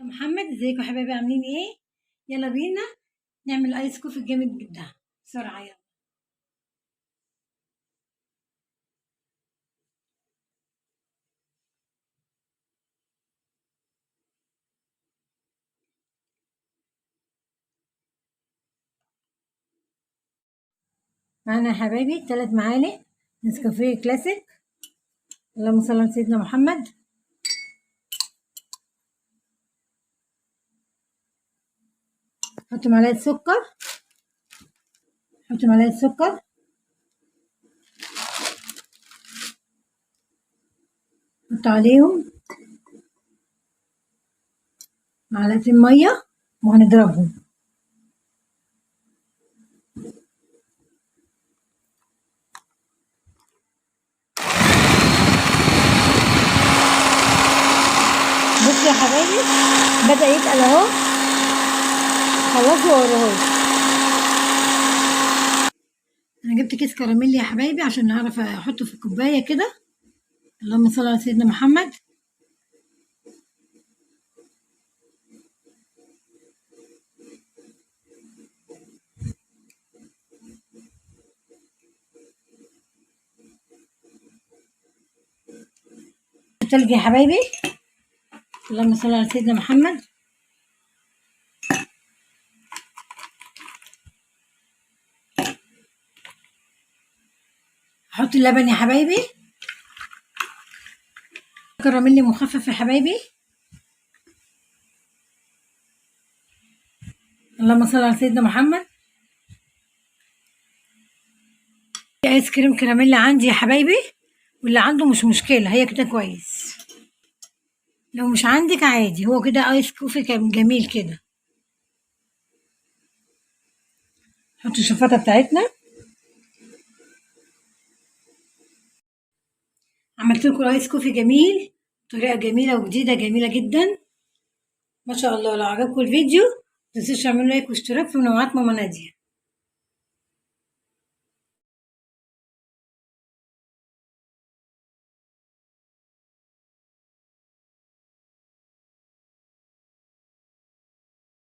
محمد، ازيكم يا حبايبي؟ عاملين ايه؟ يلا بينا نعمل ايس كوفي الجامد ده بسرعه. يلا معانا يا حبايبي 3 معالق نسكافيه كلاسيك. اللهم صل على سيدنا محمد. حط معلقه سكر، حط معلقه سكر، حط عليهم معلقتين ميه وهنضربهم. بصوا يا حبايبي بدأ يتقل اهو، خلصوا وراهوش. انا جبت كيس كراميل يا حبايبي عشان نعرف احطه في الكوبايه كده. اللهم صل على سيدنا محمد. تلج يا حبايبي. اللهم صل على سيدنا محمد. احط اللبن يا حبايبي، كراميل مخفف يا حبايبي. اللهم صل على سيدنا محمد. ايس كريم كراميل عندي يا حبايبي، واللي عنده مش مشكله، هي كده كويس. لو مش عندك عادي، هو كده ايس كوفي كان جميل كده. نحط الشفاطه بتاعتنا. عملت لكم ايس كوفي جميل، طريقه جميله وجديده جميله جدا ما شاء الله. لو عجبكم الفيديو متنسوش تعملوا لايك واشتراك في قناه ماما ناديه.